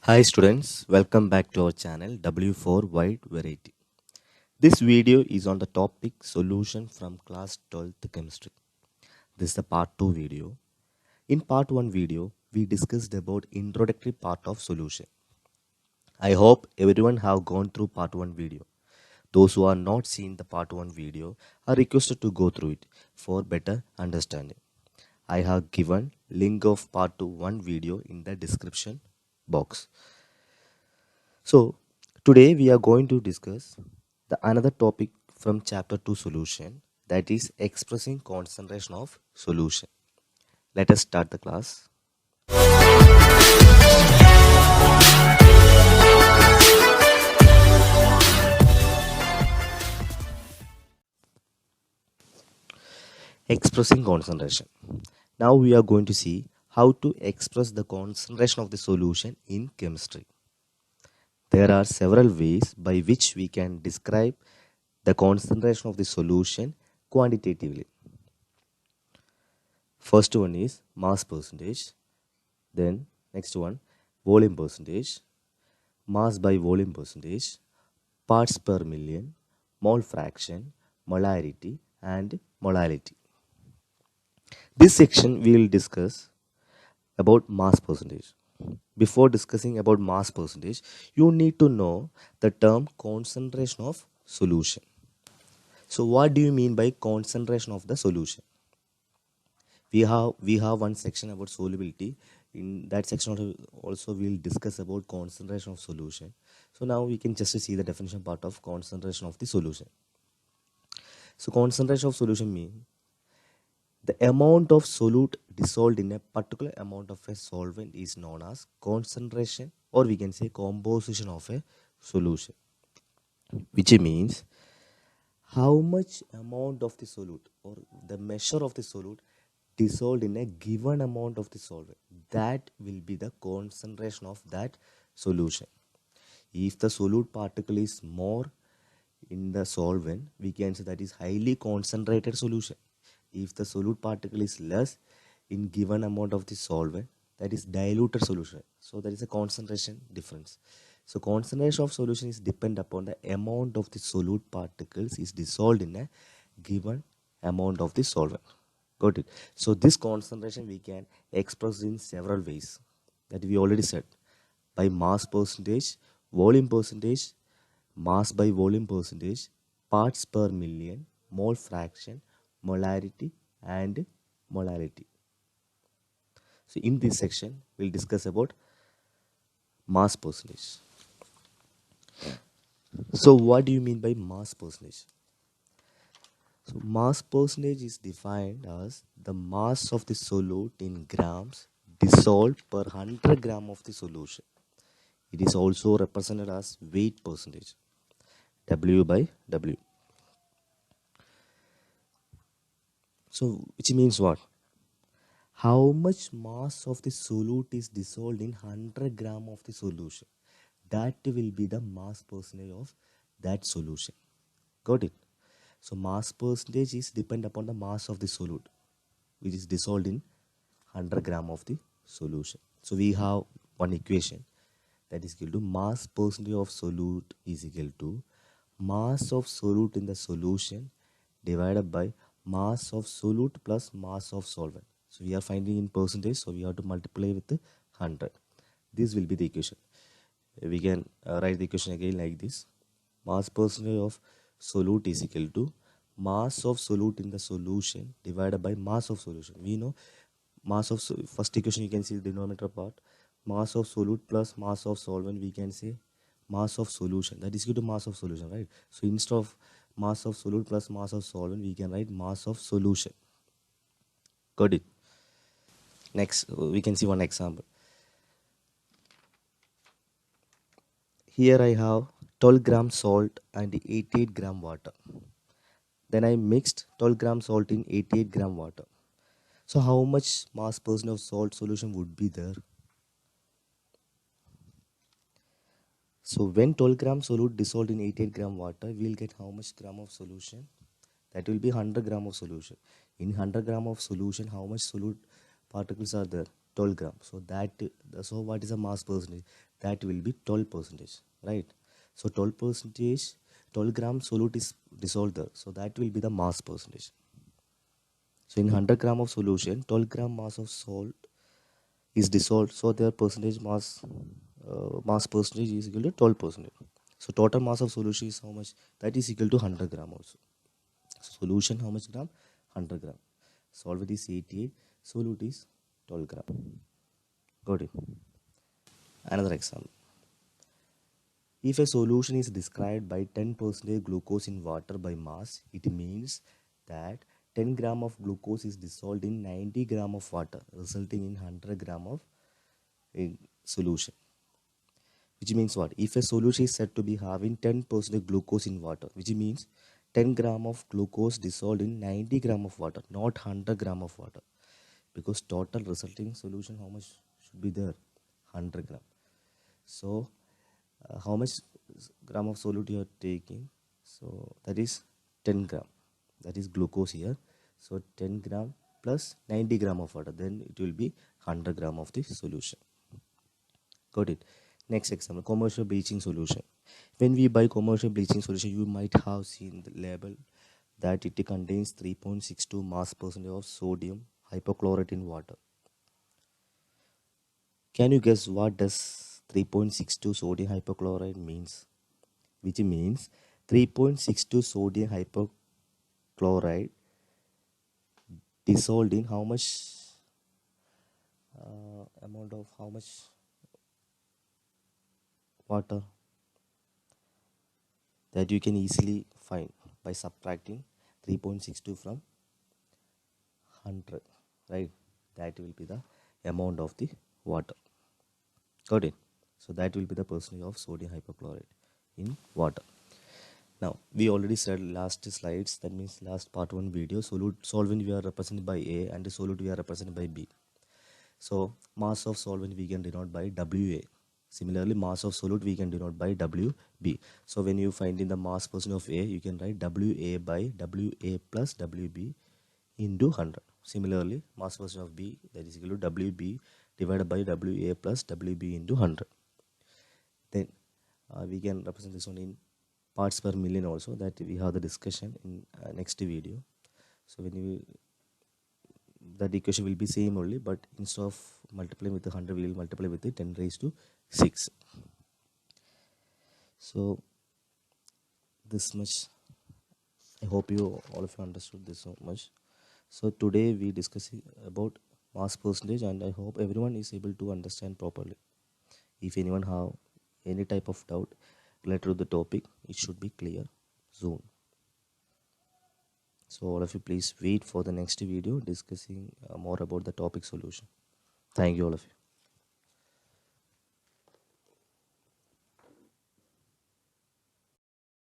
Hi students, welcome back to our channel W4 Wide Variety. This video is on the topic solution from class 12th chemistry. This is the part 2 video. In part 1 video, we discussed about introductory part of solution. I hope everyone have gone through part 1 video. Those who are not seen the part 1 video are requested to go through it for better understanding. I have given link of part 2 1 video in the description box. So today we are going to discuss the another topic from chapter 2 solution, that is expressing concentration of solution. Let us start the class. Expressing concentration. Now we are going to see how to express the concentration of the solution in chemistry. There are several ways by which we can describe the concentration of the solution quantitatively. First one is mass percentage. Then next one, volume percentage, mass by volume percentage, parts per million, mole fraction, molarity and molality. This section we will discuss about mass percentage. Before discussing about mass percentage, you need to know the term concentration of solution. So what do you mean by concentration of the solution? We have one section about solubility. In that section also we'll discuss about concentration of solution. So now we can just see the definition part of concentration of the solution. So concentration of solution means the amount of solute dissolved in a particular amount of a solvent is known as concentration, or we can say composition of a solution, which means how much amount of the solute or the measure of the solute dissolved in a given amount of the solvent, that will be the concentration of that solution. If the solute particle is more in the solvent, we can say that is highly concentrated solution. If the solute particle is less in given amount of the solvent, that is diluted solution. So there is a concentration difference. So concentration of solution is depend upon the amount of the solute particles is dissolved in a given amount of the solvent. Got it? So this concentration we can express in several ways that we already said, by mass percentage, volume percentage, mass by volume percentage, parts per million, mole fraction, molarity and molality. So in this section we'll discuss about mass percentage. So what do you mean by mass percentage? So mass percentage is defined as the mass of the solute in grams dissolved per 100 gram of the solution. It is also represented as weight percentage, W by W. So which means what? How much mass of the solute is dissolved in 100 gram of the solution, that will be the mass percentage of that solution. Got it? So mass percentage is depend upon the mass of the solute which is dissolved in 100 gram of the solution. So we have one equation that is equal to mass percentage of solute is equal to mass of solute in the solution divided by mass of solute plus mass of solvent. So we are finding in percentage, so we have to multiply with 100. This will be the equation. We can write the equation again like this. Mass percentage of solute is equal to mass of solute in the solution divided by mass of solution. We know mass of first equation, you can see the denominator part. Mass of solute plus mass of solvent, we can say mass of solution, that is equal to mass of solution, right? So instead of mass of solute plus mass of solvent, we can write mass of solution. Got it? Next, we can see one example. Here I have 12 gram salt and 88 gram water. Then I mixed 12 gram salt in 88 gram water. So how much mass percent of salt solution would be there? So when 12 gram solute dissolved in 88 gram water, we will get how much gram of solution? That will be 100 gram of solution. In 100 gram of solution, how much solute particles are there? 12 gram. So so what is the mass percentage? That will be 12 percentage, right? So 12 percentage, 12 gram solute is dissolved there. So that will be the mass percentage. So in 100 gram of solution, 12 gram mass of salt is dissolved. So their percentage mass percentage is equal to 12 percent. So total mass of solution is how much? That is equal to 100 gram also. So solution how much gram? 100 gram. Solvent is 88. Solute is 12 gram. Got it. Another example. If a solution is described by 10% glucose in water by mass, it means that 10 gram of glucose is dissolved in 90 gram of water, resulting in 100 gram of solution. Which means what? If a solution is said to be having 10% glucose in water, which means 10 gram of glucose dissolved in 90 gram of water, not 100 gram of water. Because total resulting solution, how much should be there? 100 gram. So how much gram of solute you are taking? So that is 10 gram. That is glucose here. So 10 gram plus 90 gram of water, then it will be 100 gram of the solution. Got it. Next example, commercial bleaching solution. When we buy commercial bleaching solution, you might have seen the label that it contains 3.62 mass percent of sodium hypochlorite in water. Can you guess what does 3.62 sodium hypochlorite means? Which means 3.62 sodium hypochlorite dissolved in how much amount of how much water? That you can easily find by subtracting 3.62 from 100, right? That will be the amount of the water. Got it? So that will be the percentage of sodium hypochlorite in water. Now we already said last slides, that means last part 1 video, solvent we are represented by A and the solute we are represented by B. So mass of solvent we can denote by WA. Similarly, mass of solute we can denote by WB. So when you find in the mass percent of A, you can write WA by WA plus WB into 100. Similarly, mass percent of B, that is equal to WB divided by WA plus WB into 100. Then we can represent this one in parts per million also, that we have the discussion in next video. So when you that equation will be same only, but instead of multiplying with 100, we will multiply with 10 raised to 6. So this much, I hope all of you understood this so much. So today we discuss about mass percentage, and I hope everyone is able to understand properly. If anyone have any type of doubt related to the topic, it should be clear soon. So all of you please wait for the next video discussing more about the topic solution. Thank you all of you.